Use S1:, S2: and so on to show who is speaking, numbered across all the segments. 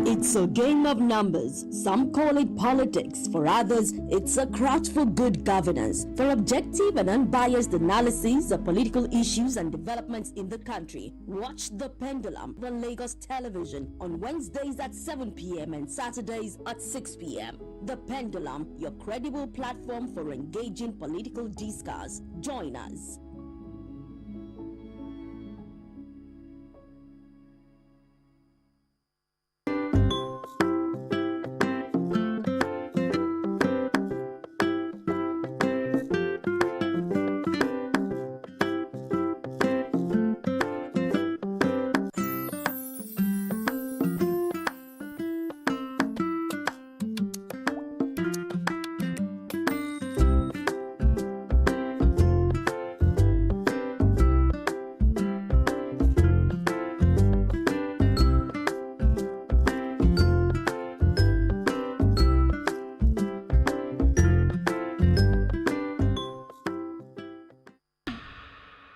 S1: It's a game of numbers. Some call it politics. For others, it's a craft for good governance. For objective and unbiased analysis of political issues and developments in the country, watch The Pendulum on Lagos Television on Wednesdays at 7 p.m. and Saturdays at 6 p.m. The Pendulum, your credible platform for engaging political discourse. Join us.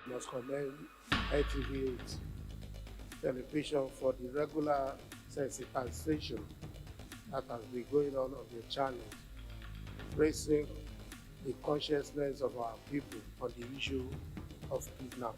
S2: Must commend ITV television for the regular sensitization that has been going on the channel, raising the consciousness of our people on the issue of kidnapping.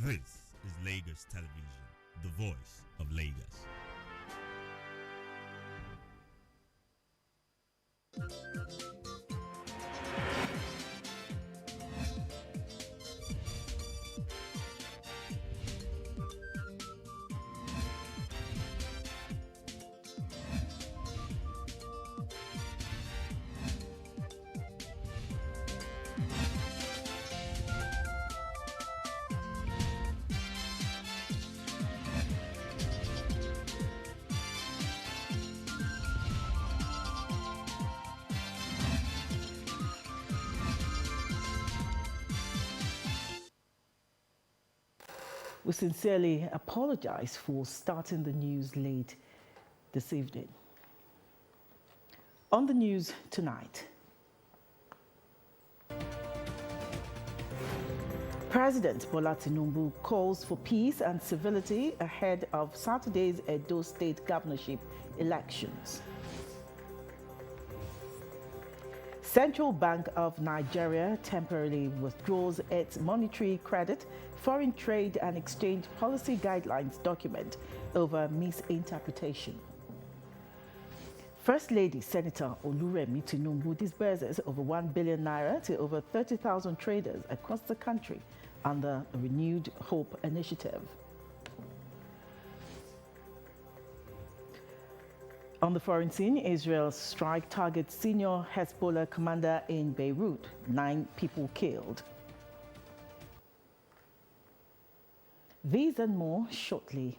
S3: This is Lagos Television, the voice of Lagos.
S4: We sincerely apologize for starting the news late this evening. On the news tonight, President Bola Tinubu calls for peace and civility ahead of Saturday's Edo State governorship elections. Central Bank of Nigeria temporarily withdraws its monetary credit, foreign trade and exchange policy guidelines document over misinterpretation. First Lady Senator Oluremi Tinubu disburses over 1 billion naira to over 30,000 traders across the country under the Renewed Hope initiative. On the foreign scene, Israel's strike targets senior Hezbollah commander in Beirut, 9 people killed. These and more shortly.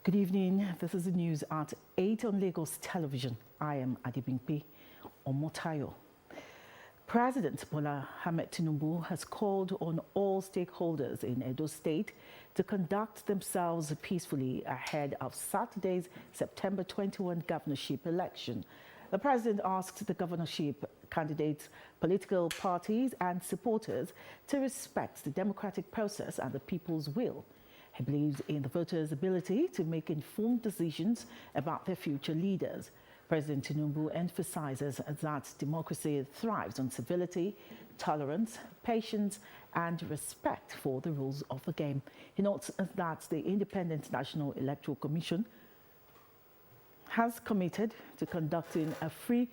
S4: Good evening. This is the news at 8 on Lagos Television. I am Adibimpe Omotayo. President Bola Ahmed Tinubu has called on all stakeholders in Edo State to conduct themselves peacefully ahead of Saturday's September 21 governorship election. The president asked the governorship candidates, political parties and supporters to respect the democratic process and the people's will. He believes in the voters' ability to make informed decisions about their future leaders. President Tinubu emphasizes that democracy thrives on civility, tolerance, patience, and respect for the rules of the game. He notes that the Independent National Electoral Commission has committed to conducting a free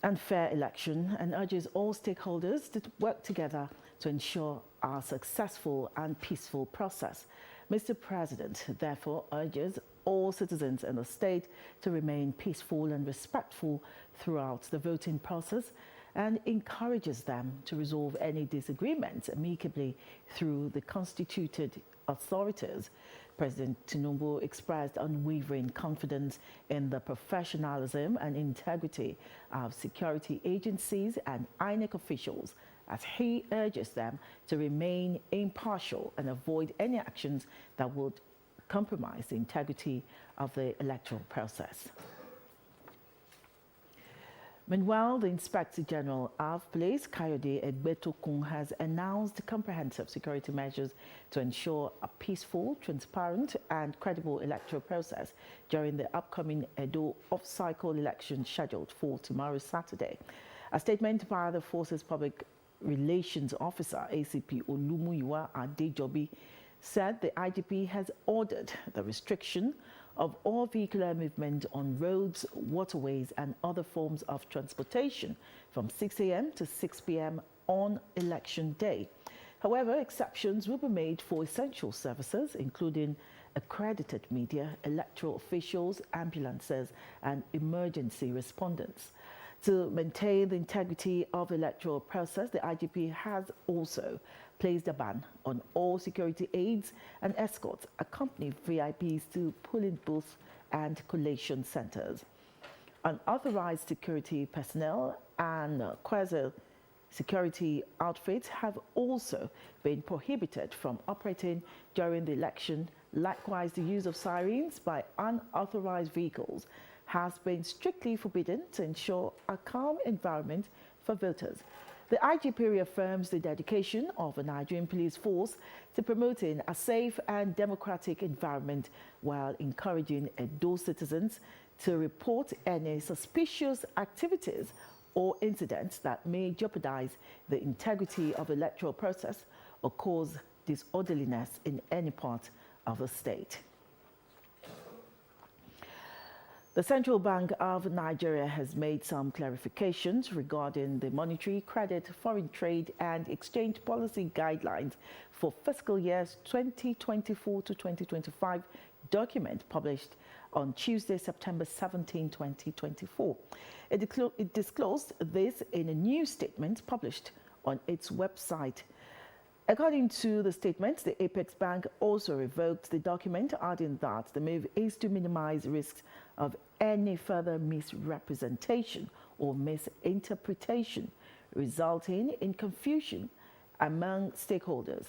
S4: and fair election and urges all stakeholders to work together to ensure a successful and peaceful process. Mr. President therefore urges all citizens in the state to remain peaceful and respectful throughout the voting process and encourages them to resolve any disagreements amicably through the constituted authorities. President Tinubu expressed unwavering confidence in the professionalism and integrity of security agencies and INEC officials as he urges them to remain impartial and avoid any actions that would compromise the integrity of the electoral process. Meanwhile, the Inspector General of Police, Kayode Egbetokun, has announced comprehensive security measures to ensure a peaceful, transparent and credible electoral process during the upcoming Edo off-cycle election scheduled for tomorrow, Saturday. A statement by the Force's Public Relations Officer, ACP Olumuyiwa Adejobi, said the IGP has ordered the restriction of all vehicular movement on roads, waterways and other forms of transportation from 6 a.m. to 6 p.m. on election day. However, exceptions will be made for essential services, including accredited media, electoral officials, ambulances and emergency respondents. To maintain the integrity of the electoral process, the IGP has also placed a ban on all security aides and escorts accompanying VIPs to polling booths and collation centers. Unauthorized security personnel and quasi-security outfits have also been prohibited from operating during the election. Likewise, the use of sirens by unauthorized vehicles has been strictly forbidden to ensure a calm environment for voters. The IGP reaffirms the dedication of the Nigerian police force to promoting a safe and democratic environment while encouraging Edo citizens to report any suspicious activities or incidents that may jeopardize the integrity of the electoral process or cause disorderliness in any part of the state. The Central Bank of Nigeria has made some clarifications regarding the monetary, credit, foreign trade and exchange policy guidelines for fiscal years 2024 to 2025 document published on Tuesday, September 17, 2024. It disclosed this in a new statement published on its website. According to the statement, the Apex Bank also revoked the document, adding that the move is to minimize risks of any further misrepresentation or misinterpretation, resulting in confusion among stakeholders.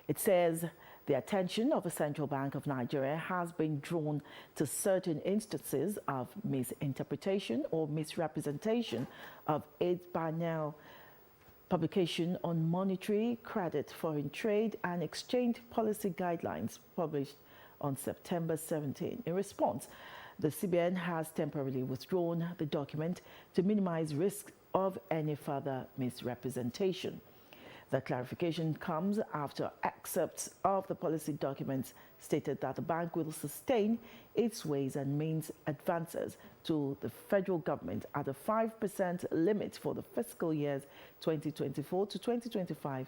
S4: It says the attention of the Central Bank of Nigeria has been drawn to certain instances of misinterpretation or misrepresentation of its biennial publication on monetary, credit, foreign trade and exchange policy guidelines published on September 17. In response, the CBN has temporarily withdrawn the document to minimize risk of any further misrepresentation. The clarification comes after excerpts of the policy documents stated that the bank will sustain its ways and means advances to the federal government at a 5% limit for the fiscal years 2024 to 2025,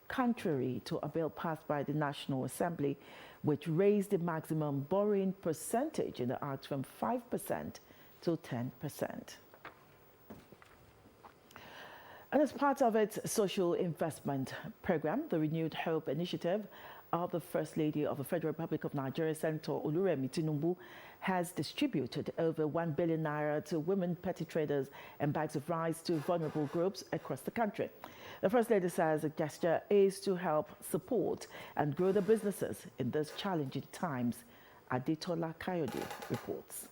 S4: contrary to a bill passed by the National Assembly, which raised the maximum borrowing percentage in the Act from 5% to 10%. And as part of its social investment program, the Renewed Hope Initiative of the First Lady of the Federal Republic of Nigeria, Senator Oluremi Tinubu, has distributed over 1 billion naira to women petty traders and bags of rice to vulnerable groups across the country. The First Lady says the gesture is to help support and grow the businesses in these challenging times. Adetola Kayode reports.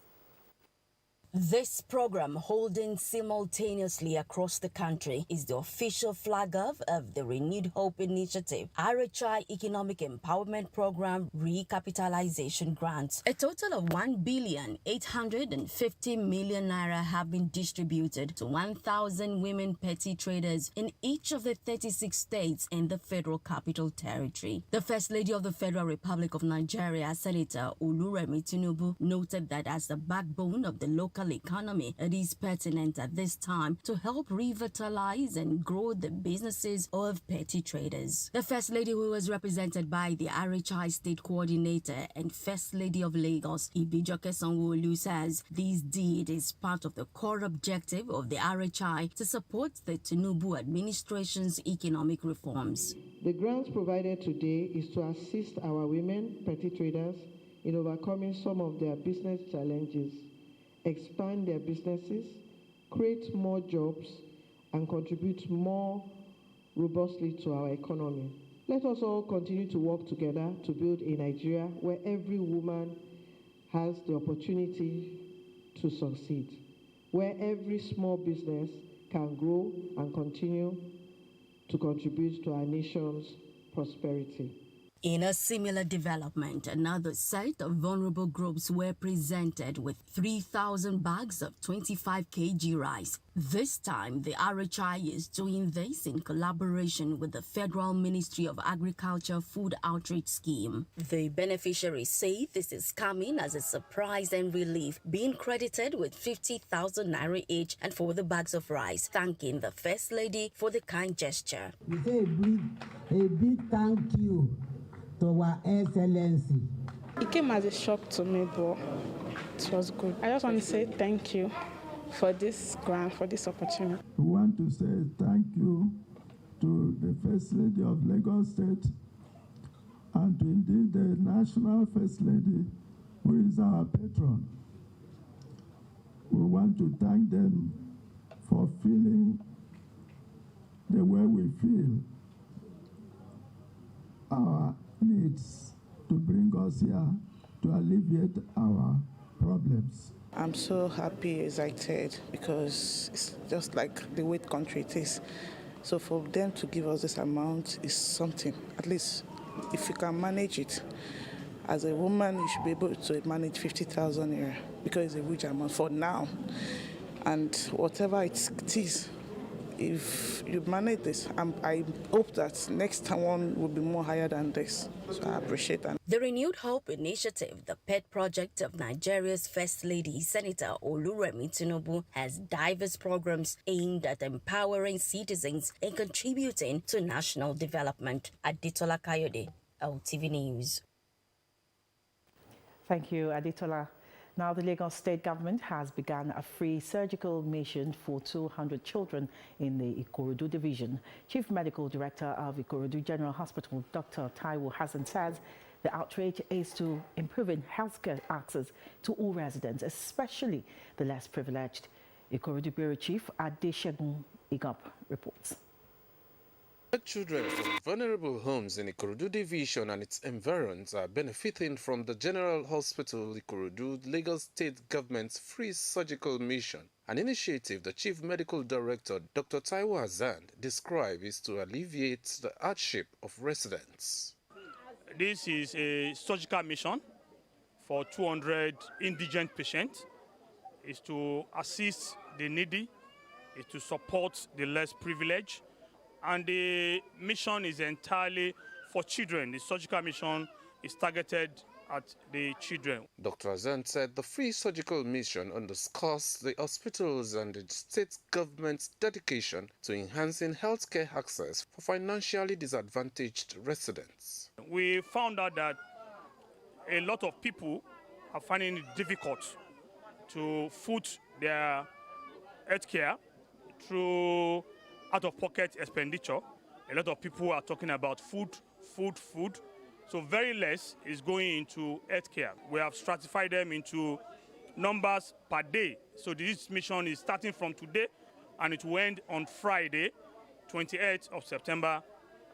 S1: This program, holding simultaneously across the country, is the official flag of the Renewed Hope Initiative, RHI Economic Empowerment Program Recapitalization Grants. A total of 1,850 million naira have been distributed to 1,000 women petty traders in each of the 36 states in the Federal Capital Territory. The First Lady of the Federal Republic of Nigeria, Senator Oluremi Tinubu, noted that as the backbone of the local economy, it is pertinent at this time to help revitalize and grow the businesses of petty traders. The First Lady, who was represented by the RHI State Coordinator and First Lady of Lagos, Ibijoke Sanwo-Olu, says this deed is part of the core objective of the RHI to support the Tinubu administration's economic reforms.
S5: The grants provided today is to assist our women petty traders in overcoming some of their business challenges, expand their businesses, create more jobs, and contribute more robustly to our economy. Let us all continue to work together to build a Nigeria where every woman has the opportunity to succeed, where every small business can grow and continue to contribute to our nation's prosperity.
S1: In a similar development, another set of vulnerable groups were presented with 3,000 bags of 25 kg rice. This time, the RHI is doing this in collaboration with the Federal Ministry of Agriculture Food Outreach Scheme. The beneficiaries say this is coming as a surprise and relief, being credited with 50,000 naira each and for the bags of rice, thanking the First Lady for the kind gesture.
S6: We say a big thank you to our Excellency.
S7: It came as a shock to me, but it was good. I just want to say thank you for this grant, for this opportunity.
S8: We want to say thank you to the First Lady of Lagos State and to indeed the National First Lady, who is our patron. We want to thank them for feeling the way we feel, our needs to bring us here to alleviate our problems.
S7: I'm so happy, excited, because it's just like the way the country it is. So for them to give us this amount is something. At least if you can manage it, as a woman, you should be able to manage 50,000 naira because it's a huge amount for now. And whatever it is, if you manage this, I hope that next one will be more higher than this. So I appreciate that.
S1: The Renewed Hope Initiative, the pet project of Nigeria's First Lady, Senator Oluremi Tinubu, has diverse programs aimed at empowering citizens and contributing to national development. Aditola Kayode, LTV News.
S4: Thank you, Aditola. Now, the Lagos State government has begun a free surgical mission for 200 children in the Ikorodu division. Chief Medical Director of Ikorodu General Hospital, Dr. Taiwo Hassan, says the outreach is to improving healthcare access to all residents, especially the less privileged. Ikorodu Bureau Chief Adeshegun Igop reports.
S9: Children from vulnerable homes in Ikorodu Division and its environs are benefiting from the General Hospital Ikorodu Lagos State Government's free surgical mission. An initiative the Chief Medical Director, Dr. Taiwo Hassan, described is to alleviate the hardship of residents.
S10: This is a surgical mission for 200 indigent patients. It's to assist the needy, it's to support the less privileged. And the mission is entirely for children. The surgical mission is targeted at the children.
S9: Dr. Hassan said the free surgical mission underscores the hospitals and the state government's dedication to enhancing healthcare access for financially disadvantaged residents.
S10: We found out that a lot of people are finding it difficult to foot their healthcare through out-of-pocket expenditure. A lot of people are talking about food. So very less is going into healthcare. We have stratified them into numbers per day. So this mission is starting from today, and it will end on Friday, 28th of September,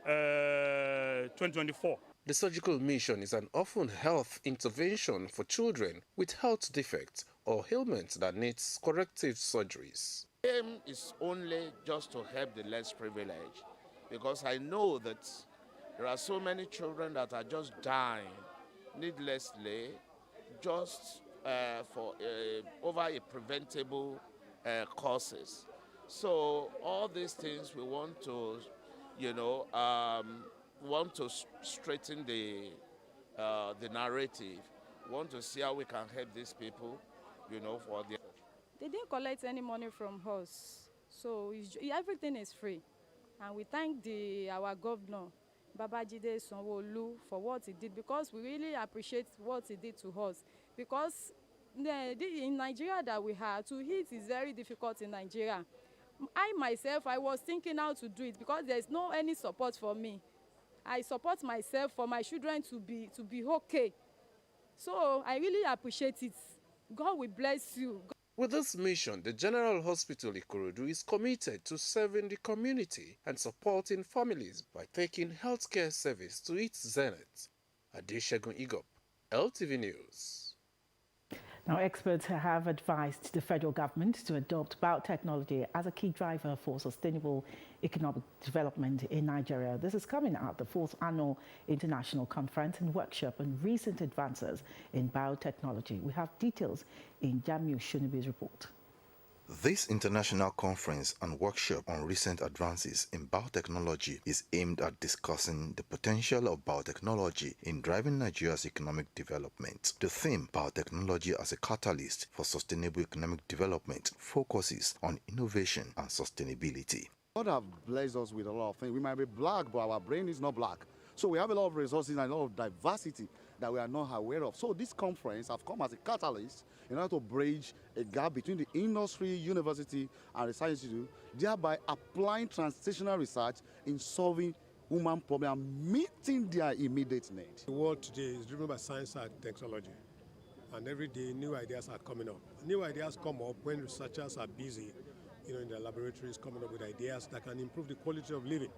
S10: 2024.
S9: The surgical mission is an orphan health intervention for children with health defects or ailment that needs corrective surgeries.
S11: Aim is only just to help the less privileged, because I know that there are so many children that are just dying needlessly just for over a preventable causes. So all these things we want to, straighten the narrative. We want to see how we can help these people, for the.
S12: They didn't collect any money from us, so everything is free. And we thank our governor, Babajide Sanwo-Olu, for what he did, because we really appreciate what he did to us. Because in Nigeria that we have, to eat is very difficult in Nigeria. I myself, I was thinking how to do it because there's no any support for me. I support myself for my children to be okay. So I really appreciate it. God will bless you.
S9: With this mission, the General Hospital Ikorodu is committed to serving the community and supporting families by taking healthcare service to its zenith. Adesegun Igop, LTV News.
S4: Now, experts have advised the federal government to adopt biotechnology as a key driver for sustainable economic development in Nigeria. This is coming out the 4th Annual International Conference and Workshop on recent advances in biotechnology. We have details in Jamiu Shunibi's report.
S13: This international conference and workshop on recent advances in biotechnology is aimed at discussing the potential of biotechnology in driving Nigeria's economic development. The theme, Biotechnology as a Catalyst for Sustainable Economic Development, focuses on innovation and sustainability.
S14: God have blessed us with a lot of things. We might be black, but our brain is not black. So we have a lot of resources and a lot of diversity that we are not aware of. So this conference has come as a catalyst in order to bridge a gap between the industry, university, and research institute, thereby applying translational research in solving human problems and meeting their immediate needs.
S15: The world today is driven by science and technology, and every day new ideas are coming up. New ideas come up when researchers are busy, in their laboratories coming up with ideas that can improve the quality of living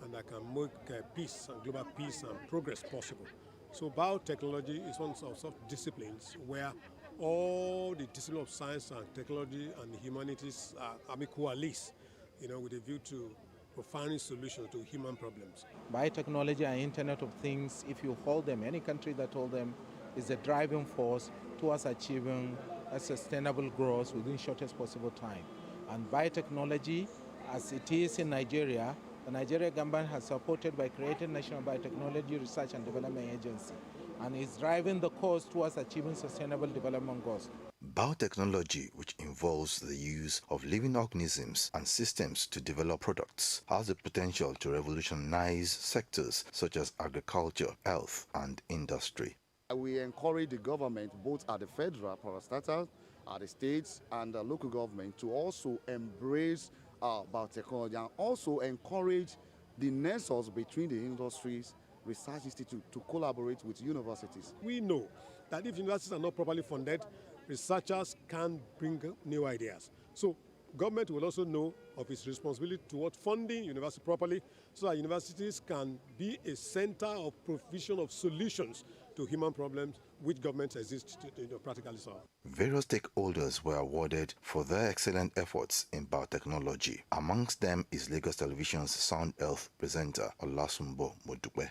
S15: and that can make peace and global peace and progress possible. So biotechnology is one of such disciplines where all the disciplines of science and technology and the humanities are coalesce, with a view to providing solutions to human problems.
S16: Biotechnology and Internet of Things, if you hold them, any country that hold them, is a driving force towards achieving a sustainable growth within shortest possible time. And biotechnology, as it is in Nigeria, the Nigeria government has supported by creating National Biotechnology Research and Development Agency, and is driving the course towards achieving sustainable development goals.
S13: Biotechnology, which involves the use of living organisms and systems to develop products, has the potential to revolutionize sectors such as agriculture, health, and industry.
S14: We encourage the government, both at the federal, parastatal, at the states, and the local government, to also embrace biotechnology and also encourage the nexus between the industries, research institute to collaborate with universities.
S15: We know that if universities are not properly funded, researchers can bring new ideas. So government will also know of its responsibility toward funding university properly so that universities can be a center of provision of solutions to human problems which governments exist to practically solve.
S13: Various stakeholders were awarded for their excellent efforts in biotechnology. Amongst them is Lagos Television's Sound Health presenter Olasumbo Modukwe.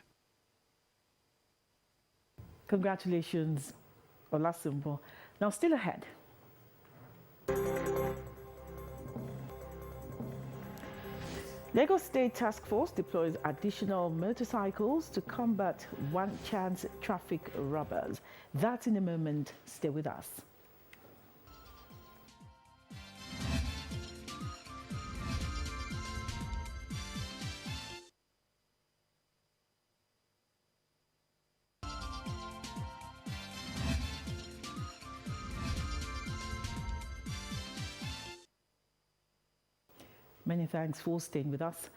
S4: Congratulations, Olasumbo. Now, still ahead. Lagos State Task Force deploys additional motorcycles to combat one-chance traffic robbers. That's in a moment. Stay with us. Many thanks for staying with us.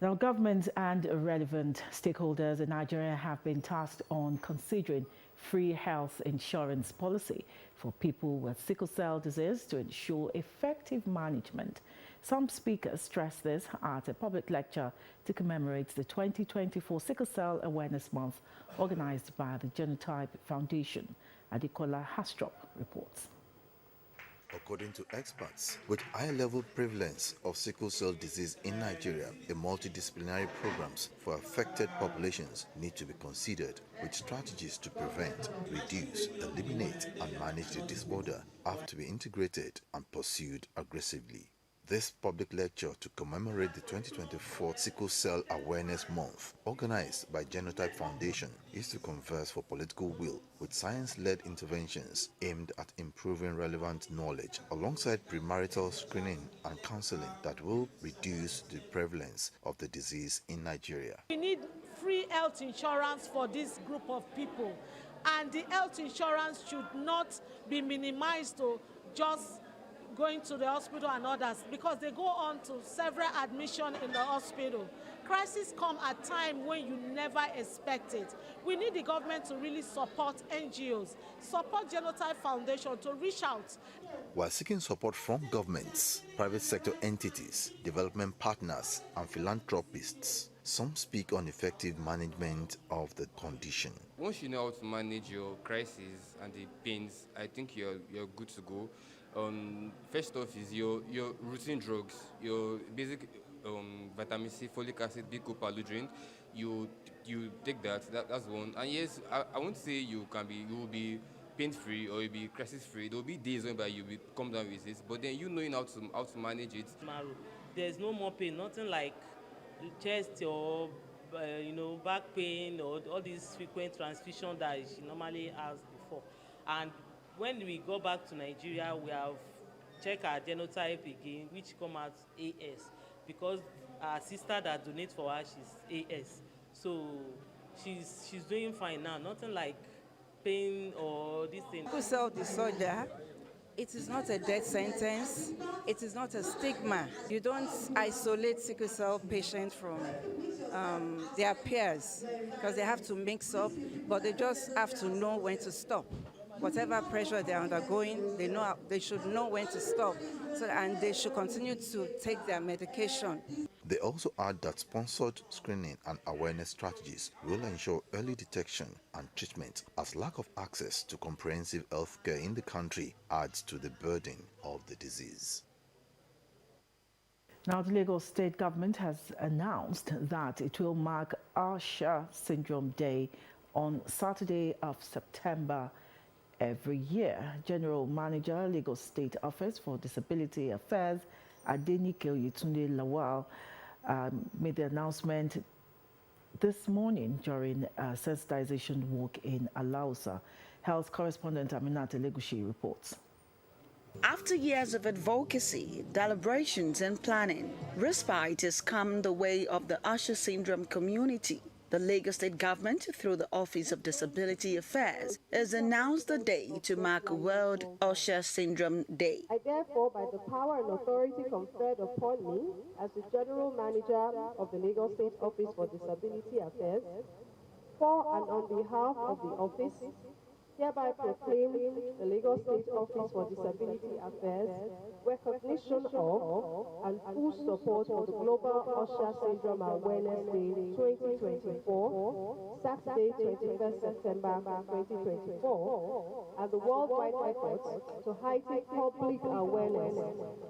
S4: Now, government and relevant stakeholders in Nigeria have been tasked on considering free health insurance policy for people with sickle cell disease to ensure effective management. Some speakers stress this at a public lecture to commemorate the 2024 Sickle Cell Awareness Month organized by the Genotype Foundation. Adekola Hastrop reports.
S13: According to experts, with high-level prevalence of sickle cell disease in Nigeria, the multidisciplinary programs for affected populations need to be considered, with strategies to prevent, reduce, eliminate, and manage the disorder have to be integrated and pursued aggressively. This public lecture to commemorate the 2024 Sickle Cell Awareness Month, organized by Genotype Foundation, is to converse for political will with science-led interventions aimed at improving relevant knowledge alongside premarital screening and counseling that will reduce the prevalence of the disease in Nigeria.
S17: We need free health insurance for this group of people, and the health insurance should not be minimized to just going to the hospital and others, because they go on to several admissions in the hospital. Crises come at time when you never expect it. We need the government to really support NGOs, support Genotype Foundation to reach out.
S13: While seeking support from governments, private sector entities, development partners, and philanthropists, some speak on effective management of the condition.
S18: Once you know how to manage your crisis and the pains, I think you're good to go. First off is your routine drugs, your basic vitamin C, folic acid, bicopaludrin. You take that's one. And yes, I won't say you will be pain-free or you'll be crisis-free. There will be days when you will come down with it, but then you knowing how to manage it.
S19: There's no more pain, nothing like chest or back pain or all these frequent transfusion that she normally has before. And when we go back to Nigeria, we have checked our genotype again, which come out AS, because our sister that donates for her, she's AS. So she's doing fine now, nothing like pain or this thing.
S20: Sickle cell disorder, it is not a death sentence, it is not a stigma. You don't isolate sickle cell patients from their peers, because they have to mix up, but they just have to know when to stop. Whatever pressure they're undergoing, they should know when to stop, and they should continue to take their medication.
S13: They also add that sponsored screening and awareness strategies will ensure early detection and treatment, as lack of access to comprehensive health care in the country adds to the burden of the disease.
S4: Now, the Lagos State government has announced that it will mark Usher Syndrome Day on Saturday of September every year. General Manager, Lagos State Office for Disability Affairs, Adenike Oyetunde Lawal, made the announcement this morning during a sensitization walk in Alausa. Health correspondent Aminat Elegushi reports.
S21: After years of advocacy, deliberations and planning, respite has come the way of the Usher syndrome community. The Lagos State government, through the Office of Disability Affairs, has announced the day to mark World Usher Syndrome Day.
S5: I therefore, by the power and authority conferred upon me as the General Manager of the Lagos State Office for Disability Affairs, for and on behalf of the office, hereby proclaim the Lagos State Office for Disability Affairs recognition of and full support for the Global Usher Syndrome Awareness Day 2024, Saturday 21st September 2024, and the worldwide effort to heighten public awareness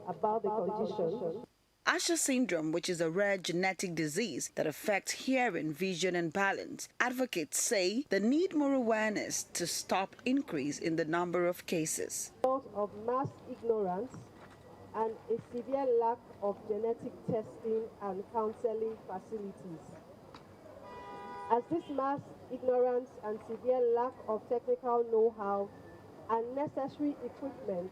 S5: about the condition.
S21: Usher syndrome, which is a rare genetic disease that affects hearing, vision, and balance, advocates say they need more awareness to stop increase in the number of cases.
S5: Of mass ignorance and a severe lack of genetic testing and counseling facilities. As this mass ignorance and severe lack of technical know-how and necessary equipment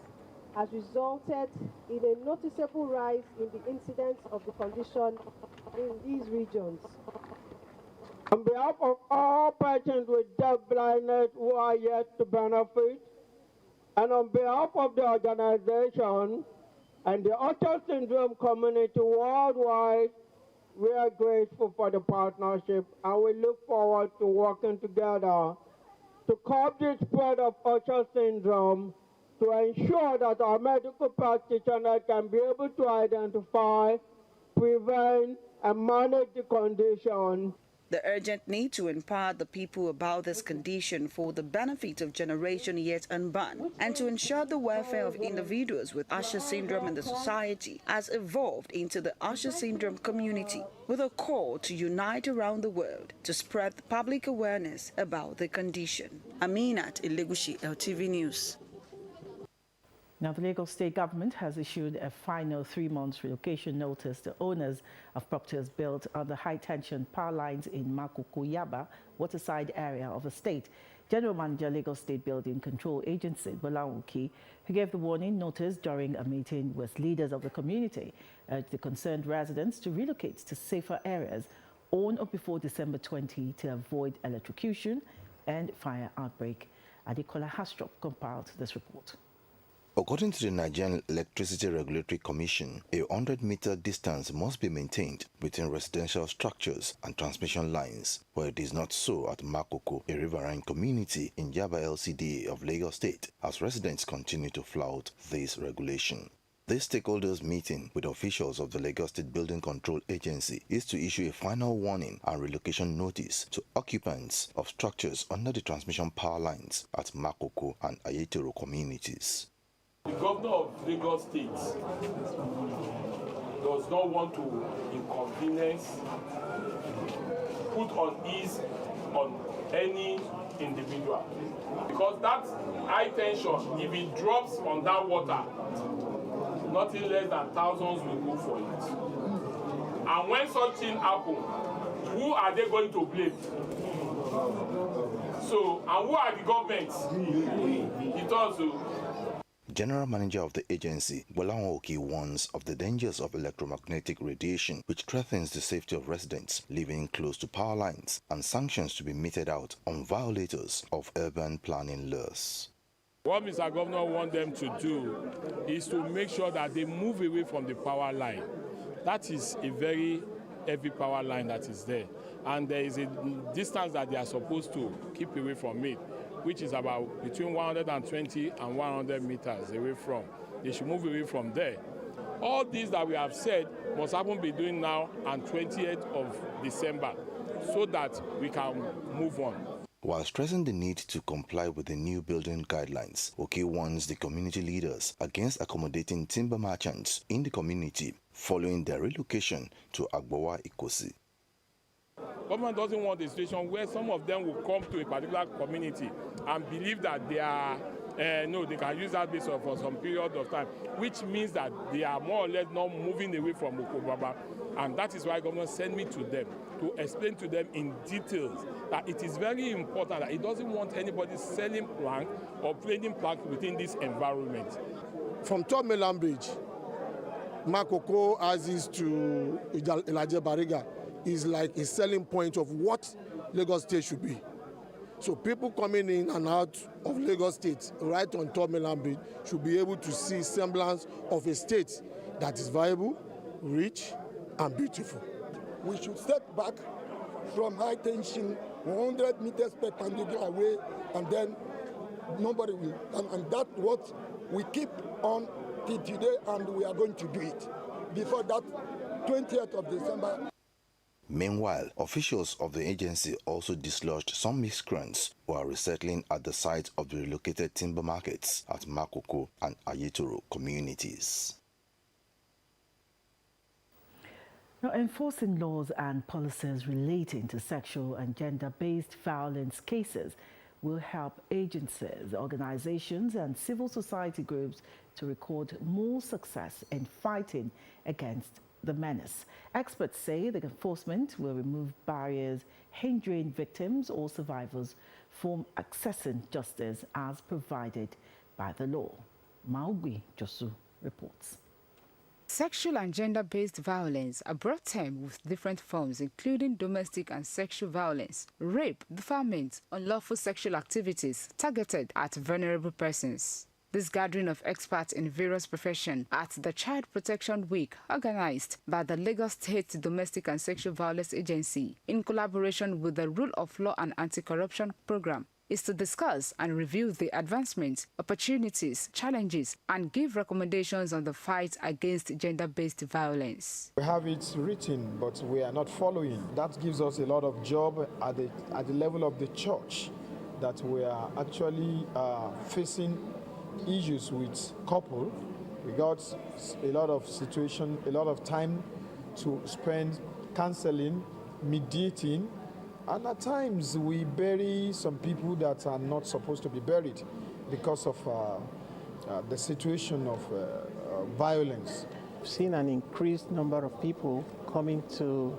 S5: has resulted in a noticeable rise in the incidence of the condition in these regions.
S22: On behalf of all patients with deaf blindness who are yet to benefit, and on behalf of the organization and the Usher syndrome community worldwide, we are grateful for the partnership and we look forward to working together to curb the spread of Usher syndrome, to ensure that our medical practitioners can be able to identify, prevent, and manage the condition.
S21: The urgent need to empower the people about this condition for the benefit of generation yet unborn, and to ensure the welfare of individuals with Usher syndrome in the society has evolved into the Usher syndrome community, with a call to unite around the world to spread public awareness about the condition. Aminat Ilegushi, LTV News.
S4: Now, the Lagos State government has issued a final 3-month relocation notice to owners of properties built on the high-tension power lines in Makoko Yaba waterside area of the state. General Manager, Lagos State Building Control Agency, Bola Oki, who gave the warning notice during a meeting with leaders of the community, urged the concerned residents to relocate to safer areas on or before December 20 to avoid electrocution and fire outbreak. Adekola Hastrop compiled this report.
S13: According to the Nigerian Electricity Regulatory Commission, a 100-meter distance must be maintained between residential structures and transmission lines, but it is not so at Makoko, a riverine community in Yaba LCDA of Lagos State, as residents continue to flout this regulation. This stakeholders meeting with officials of the Lagos State Building Control Agency is to issue a final warning and relocation notice to occupants of structures under the transmission power lines at Makoko and Ayetoro communities.
S2: The governor of Lagos State does not want to inconvenience, put on ease on any individual. Because that high tension, if it drops on that water, nothing less than thousands will go for it. And when such thing happens, who are they going to blame? So, and who are the governments? It also.
S13: General Manager of the agency, Bola Oki, warns of the dangers of electromagnetic radiation, which threatens the safety of residents living close to power lines, and sanctions to be meted out on violators of urban planning laws.
S2: What Mr. Governor wants them to do is to make sure that they move away from the power line. That is a very heavy power line that is there. And there is a distance that they are supposed to keep away from it, which is about between 120 and 100 meters away from. They should move away from there. All these that we have said must happen be doing now on 20th of December so that we can move on.
S13: While stressing the need to comply with the new building guidelines, Oki warns the community leaders against accommodating timber merchants in the community following their relocation to Agbowa Ikosi.
S2: Government doesn't want a situation where some of them will come to a particular community and believe that they are, they can use that base for some period of time, which means that they are more or less not moving away from Okobaba. And that is why government sent me to them to explain to them in details that it is very important that it doesn't want anybody selling plank or planting plank within this environment.
S3: From Third Mainland Bridge, Makoko as is to Ilaje Bariga is like a selling point of what Lagos State should be. So people coming in and out of Lagos State, right on Third Mainland Bridge, should be able to see semblance of a state that is viable, rich, and beautiful.
S23: We should step back from high tension 100 meters perpendicular away, and then nobody will. And that's what we keep on till today, and we are going to do it before that 20th of December.
S13: Meanwhile, officials of the agency also dislodged some miscreants who are resettling at the site of the relocated timber markets at Makoko and Ayetoro communities.
S4: Now, enforcing laws and policies relating to sexual and gender-based violence cases will help agencies, organizations, and civil society groups to record more success in fighting against the menace. Experts say the enforcement will remove barriers hindering victims or survivors from accessing justice as provided by the law. Maugui Josu reports.
S24: Sexual and gender-based violence are brought to term with different forms, including domestic and sexual violence, rape, defilement, unlawful sexual activities targeted at vulnerable persons. This gathering of experts in various professions at the Child Protection Week, organized by the Lagos State Domestic and Sexual Violence Agency in collaboration with the Rule of Law and Anti-Corruption Program, is to discuss and review the advancements, opportunities, challenges, and give recommendations on the fight against gender-based violence.
S1: We have it written, but we are not following. That gives us a lot of job at the level of the church, that we are actually facing issues with couple. We got a lot of situation, a lot of time to spend counseling, mediating, and at times we bury some people that are not supposed to be buried because of the situation of violence.
S6: We've seen an increased number of people coming to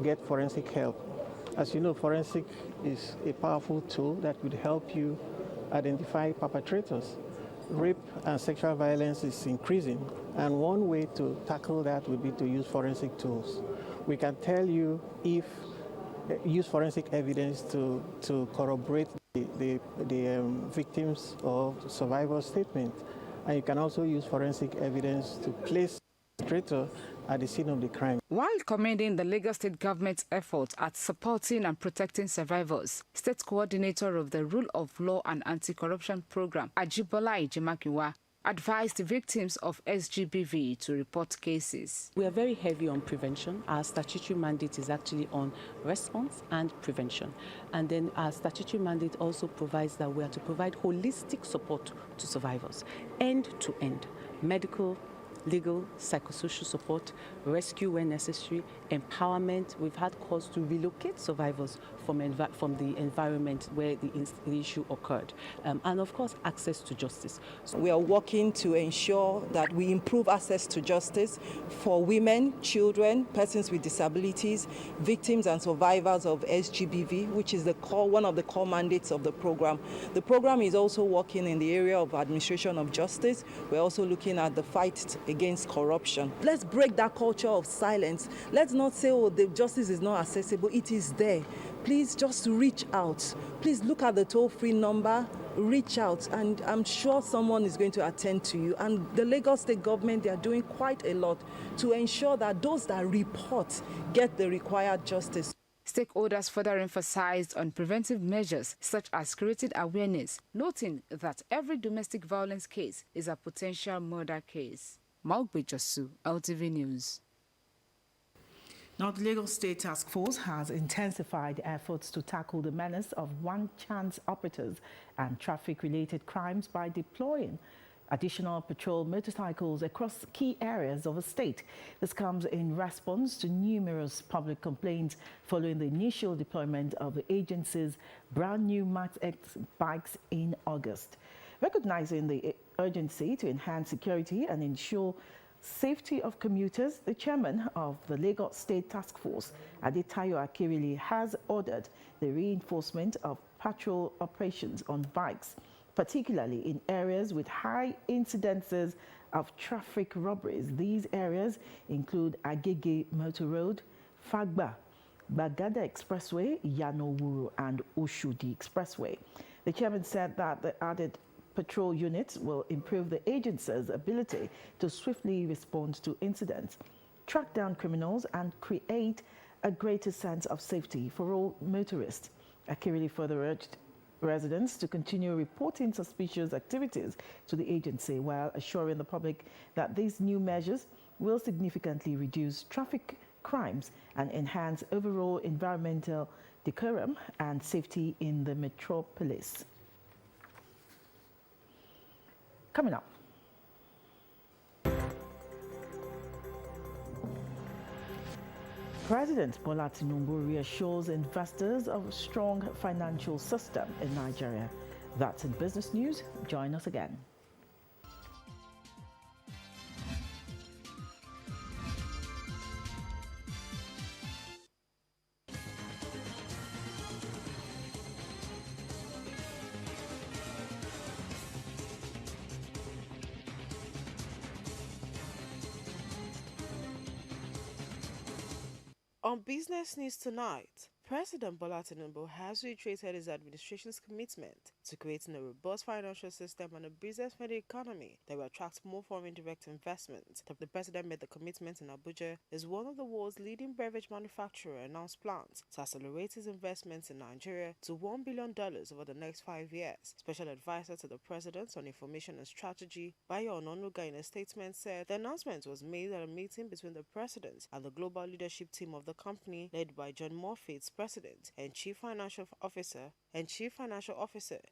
S6: get forensic help. As you know, forensic is a powerful tool that could help you identify perpetrators. Rape and sexual violence is increasing, and one way to tackle that would be to use forensic tools. We can tell you if use forensic evidence to corroborate the victims or survivors' statement, and you can also use forensic evidence to place the perpetrator at the scene of the crime.
S24: While commending the Lagos State government's efforts at supporting and protecting survivors, State Coordinator of the Rule of Law and Anti-Corruption Program, Ajibola Ijimakiwa, advised victims of SGBV to report cases.
S7: We are very heavy on prevention. Our statutory mandate is actually on response and prevention. And then our statutory mandate also provides that we are to provide holistic support to survivors, end to end, medical, legal, psychosocial support, rescue when necessary, empowerment. We've had calls to relocate survivors from the environment where the issue occurred. And of course, access to justice.
S8: So we are working to ensure that we improve access to justice for women, children, persons with disabilities, victims and survivors of SGBV, which is one of the core mandates of the program. The program is also working in the area of administration of justice. We're also looking at the fight against corruption. Let's break that culture of silence. Let's not say, oh, the justice is not accessible. It is there. Please just reach out. Please look at the toll-free number, reach out, and I'm sure someone is going to attend to you. And the Lagos State government, they are doing quite a lot to ensure that those that report get the required justice.
S24: Stakeholders further emphasized on preventive measures such as creating awareness, noting that every domestic violence case is a potential murder case. Maugbe Josu, LTV News.
S4: Now, the Lagos State Task Force has intensified efforts to tackle the menace of one-chance operators and traffic-related crimes by deploying additional patrol motorcycles across key areas of the state. This comes in response to numerous public complaints following the initial deployment of the agency's brand new Max X bikes in August. Recognizing the urgency to enhance security and ensure safety of commuters, the chairman of the Lagos State Task Force, Adetayo Akirili, has ordered the reinforcement of patrol operations on bikes, particularly in areas with high incidences of traffic robberies. These areas include Agege Motor Road, Fagba, Bagada Expressway, Yanowuru, and Oshodi Expressway. The chairman said that the added patrol units will improve the agency's ability to swiftly respond to incidents, track down criminals, and create a greater sense of safety for all motorists. Akirili further urged residents to continue reporting suspicious activities to the agency while assuring the public that these new measures will significantly reduce traffic crimes and enhance overall environmental decorum and safety in the metropolis. Coming up. President Bola Tinubu reassures investors of a strong financial system in Nigeria. That's in business news. Join us again.
S25: On Business News Tonight, President Bola Tinubu has reiterated his administration's commitment
S9: to creating a robust financial system and a business-friendly economy that will attract more foreign direct investment. The president made the commitment in Abuja as one of the world's leading beverage manufacturer announced plans to accelerate its investments in Nigeria to $1 billion over the next 5 years. Special advisor to the president on information and strategy, Bayo Ononuga, in a statement said the announcement was made at a meeting between the president and the global leadership team of the company led by John Murphy, its president and chief financial officer,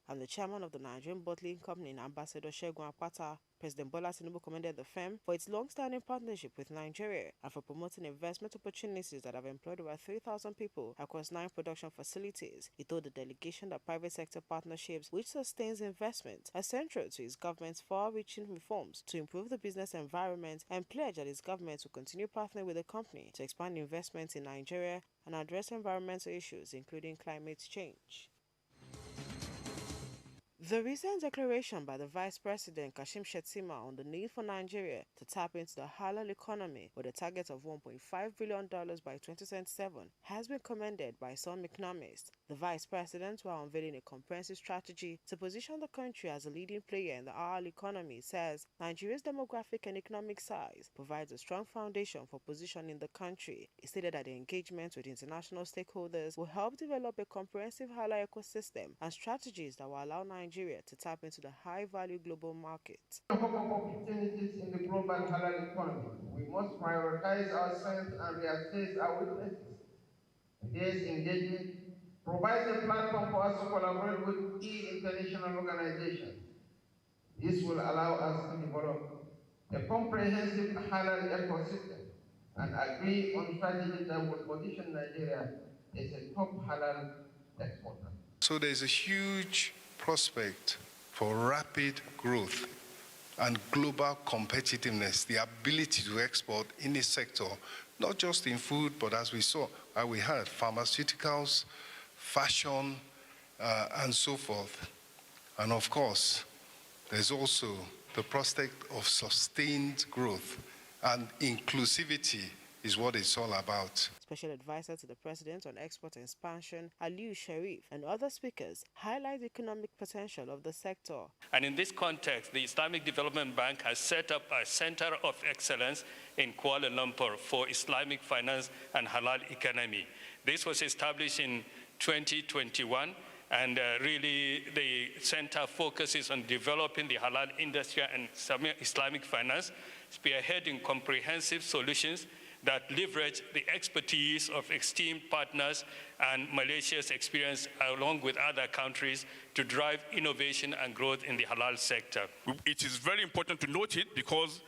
S9: and the chairman of the Nigerian Bottling Company, Ambassador Segun Apata. President Bola Tinubu commended the firm for its long-standing partnership with Nigeria and for promoting investment opportunities that have employed over 3,000 people across 9 production facilities. He told the delegation that private sector partnerships, which sustains investment, are central to his government's far-reaching reforms to improve the business environment, and pledged that his government will continue partnering with the company to expand investments in Nigeria and address environmental issues, including climate change. The recent declaration by the Vice President Kashim Shettima on the need for Nigeria to tap into the halal economy with a target of $1.5 billion by 2027 has been commended by some economists. The Vice President, while unveiling a comprehensive strategy to position the country as a leading player in the halal economy, says Nigeria's demographic and economic size provides a strong foundation for positioning the country. He stated that the engagement with international stakeholders will help develop a comprehensive halal ecosystem and strategies that will allow Nigeria to tap into the high-value global market.
S22: Opportunities in the global halal economy. We must prioritize our strengths and reassess our weaknesses. Today's engagement provides a platform for us to collaborate with key international organizations. This will allow us to develop a comprehensive halal ecosystem and agree on strategies that will position Nigeria as a top halal exporter.
S10: So there's a huge prospect for rapid growth and global competitiveness, the ability to export in this sector, not just in food, but as we saw, as we heard, pharmaceuticals, fashion, and so forth. And of course, there's also the prospect of sustained growth, and inclusivity is what it's all about.
S9: Special advisor to the president on export expansion, Aliyu Sharif, and other speakers highlight the economic potential of the sector.
S11: And in this context, the Islamic Development Bank has set up a center of excellence in Kuala Lumpur for Islamic finance and halal economy. This was established in 2021. And really, the center focuses on developing the halal industry and Islamic finance, spearheading comprehensive solutions that leverage the expertise of esteemed partners and Malaysia's experience along with other countries to drive innovation and growth in the halal sector.
S12: It is very important to note it because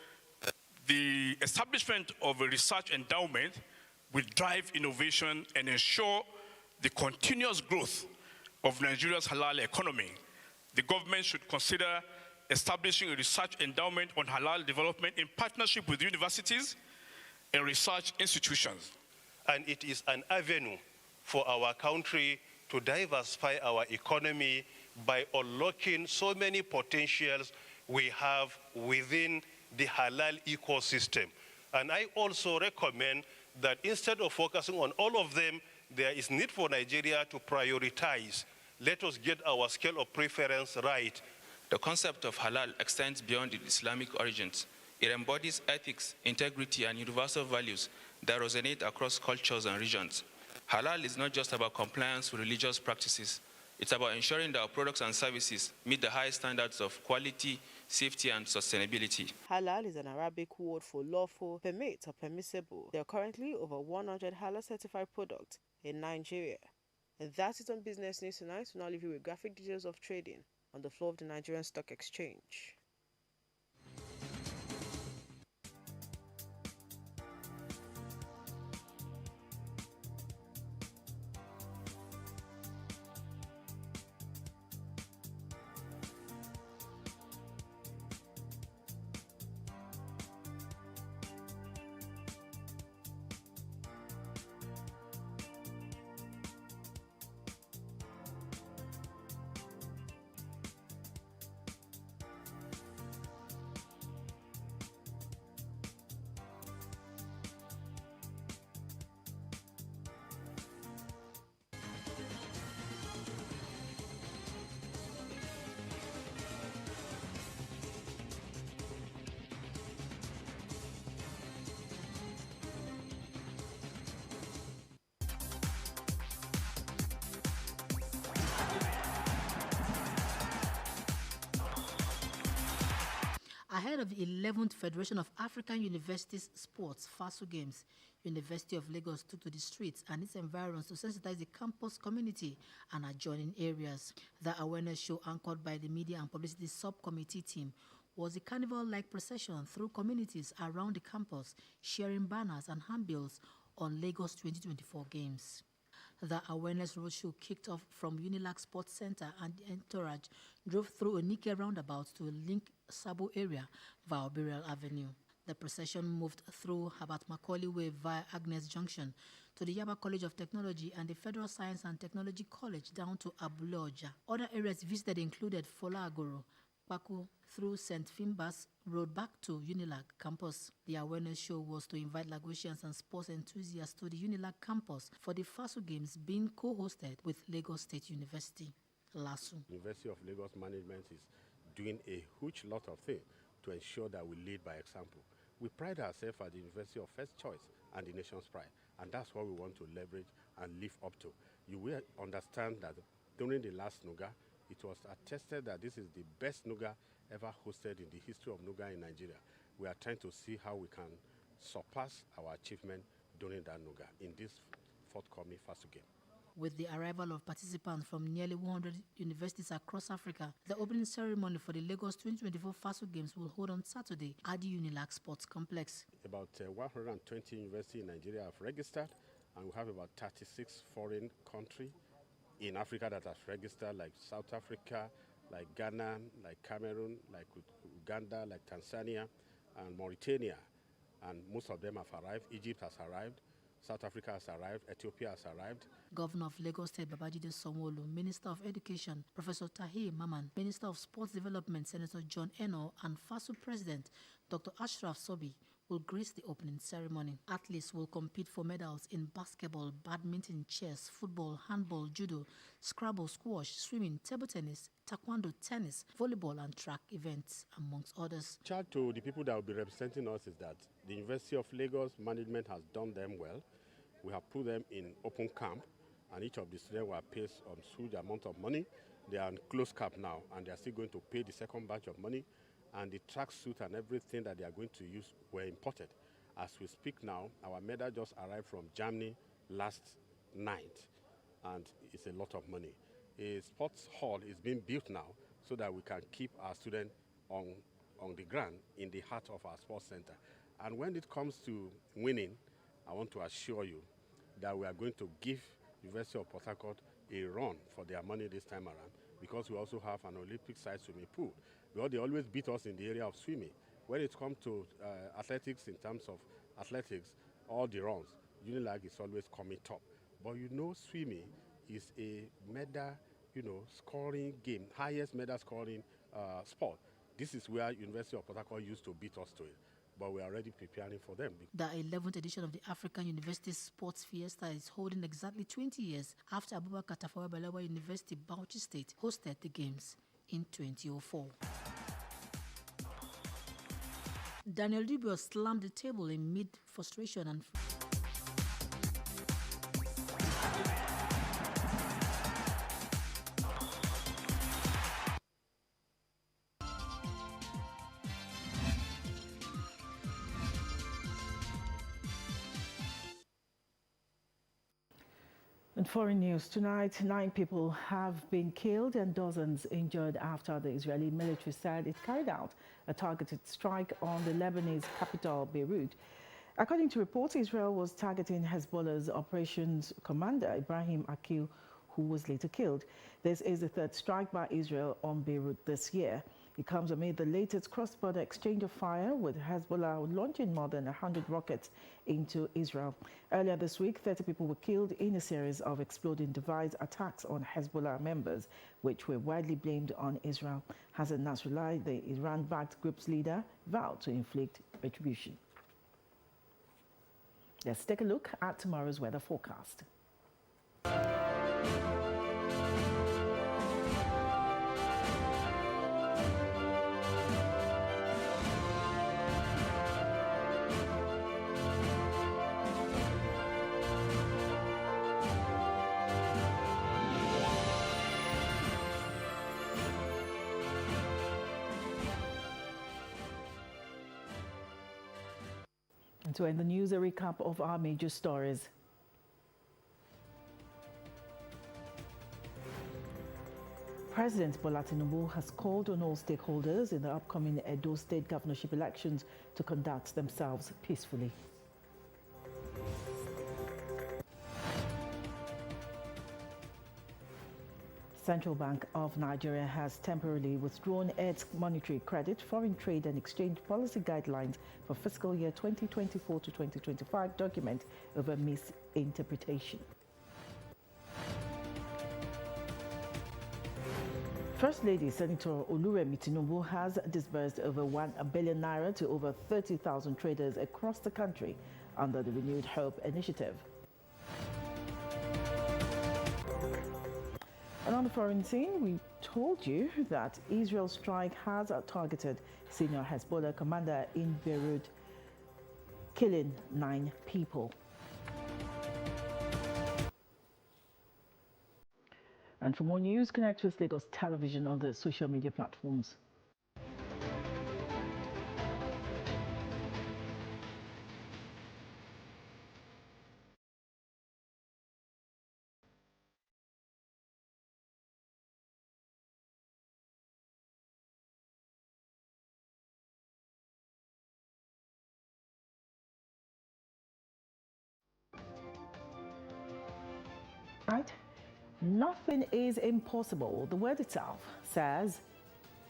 S12: the establishment of a research endowment will drive innovation and ensure the continuous growth of Nigeria's halal economy. The government should consider establishing a research endowment on halal development in partnership with universities and research institutions.
S25: And it is an avenue for our country to diversify our economy by unlocking so many potentials we have within the halal ecosystem. And I also recommend that instead of focusing on all of them, there is need for Nigeria to prioritize. Let us get our scale of preference right.
S26: The concept of halal extends beyond its Islamic origins. It embodies ethics, integrity, and universal values that resonate across cultures and regions. Halal is not just about compliance with religious practices. It's about ensuring that our products and services meet the highest standards of quality, safety, and sustainability.
S9: Halal is an Arabic word for lawful, permit, or permissible. There are currently over 100 halal-certified products in Nigeria. And that's it on Business News Tonight. We'll now leave you with graphic details of trading on the floor of the Nigerian Stock Exchange.
S14: Ahead of the 11th Federation of African Universities Sports FASU Games, University of Lagos took to the streets and its environs to sensitize the campus community and adjoining areas. The awareness show, anchored by the Media and Publicity Subcommittee team, was a carnival-like procession through communities around the campus, sharing banners and handbills on Lagos 2024 Games. The awareness roadshow kicked off from Unilag Sports Center, and the entourage drove through Onike roundabout to link Sabo area via Burial Avenue. The procession moved through Habat Macaulay Way via Agnes Junction to the Yaba College of Technology and the Federal Science and Technology College down to Abuloja. Other areas visited included Fola Agoro, Paku, through St. Fimbas Road back to Unilag campus. The awareness show was to invite Lagosians and sports enthusiasts to the Unilag campus for the FASU Games being co-hosted with Lagos State University. LASU.
S15: University of Lagos management is doing a huge lot of things to ensure that we lead by example. We pride ourselves as the university of first choice and the nation's pride, and that's what we want to leverage and live up to. You will understand that during the last NUGA, it was attested that this is the best NUGA ever hosted in the history of NUGA in Nigeria. We are trying to see how we can surpass our achievement during that NUGA in this forthcoming FASU game.
S14: With the arrival of participants from nearly 100 universities across Africa, the opening ceremony for the Lagos 2024 FASU Games will hold on Saturday at the Unilag Sports Complex.
S15: About 120 universities in Nigeria have registered, and we have about 36 foreign countries in Africa that have registered, like South Africa, like Ghana, like Cameroon, like Uganda, like Tanzania, and Mauritania. And most of them have arrived. Egypt has arrived. South Africa has arrived. Ethiopia has arrived.
S14: Governor of Lagos State Babajide Sanwo-Olu, Minister of Education Professor Tahir Maman, Minister of Sports Development Senator John Eno, and FASU President Dr. Ashraf Sobi will grace the opening ceremony. Athletes will compete for medals in basketball, badminton, chess, football, handball, judo, Scrabble, squash, swimming, table tennis, taekwondo, tennis, volleyball, and track events, amongst others.
S15: Charge to the people that will be representing us is that the University of Lagos management has done them well. We have put them in open camp, and each of the students were paid a huge amount of money. They are in closed camp now, and they are still going to pay the second batch of money. And the tracksuit and everything that they are going to use were imported. As we speak now, our medal just arrived from Germany last night, and it's a lot of money. A sports hall is being built now so that we can keep our students on the ground in the heart of our sports center. And when it comes to winning, I want to assure you that we are going to give University of Port Harcourt a run for their money this time around, because we also have an Olympic-sized swimming pool. Because they always beat us in the area of swimming. When it comes to athletics, in terms of athletics, all the runs, Unilag is always coming top. But you know, swimming is a medal, scoring game, highest medal scoring sport. This is where University of Port Harcourt used to beat us to it. But we are already preparing for them.
S14: The 11th edition of the African University Sports Fiesta is holding exactly 20 years after Abubakar Tafawa Balewa University, Bauchi State, hosted the Games in 2004. Daniel Dubio slammed the table in mid-frustration and
S4: In foreign news tonight, 9 people have been killed and dozens injured after the Israeli military said it carried out a targeted strike on the Lebanese capital, Beirut. According to reports, Israel was targeting Hezbollah's operations commander, Ibrahim Akil, who was later killed. This is the third strike by Israel on Beirut this year. It comes amid the latest cross-border exchange of fire, with Hezbollah launching more than 100 rockets into Israel. Earlier this week, 30 people were killed in a series of exploding device attacks on Hezbollah members, which were widely blamed on Israel. Hassan Nasrallah, the Iran-backed group's leader, vowed to inflict retribution. Let's take a look at tomorrow's weather forecast. To end the news, a recap of our major stories. President Bola Tinubu has called on all stakeholders in the upcoming Edo State governorship elections to conduct themselves peacefully. Central Bank of Nigeria has temporarily withdrawn its monetary credit, foreign trade and exchange policy guidelines for fiscal year 2024 to 2025 document over misinterpretation. First Lady Senator Oluremi Tinubu has disbursed over 1 billion naira to over 30,000 traders across the country under the Renewed Hope initiative. And on the foreign scene, we told you that Israel's strike has targeted senior Hezbollah commander in Beirut, killing 9 people. And for more news, connect with Lagos Television on the social media platforms. Right? Nothing is impossible. The word itself says,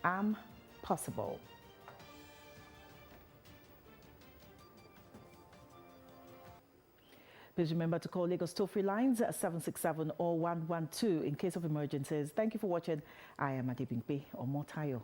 S4: "Am possible." Please remember to call Lagos toll-free lines 767 or 112 in case of emergencies. Thank you for watching. I am Adebimpe Omotayo.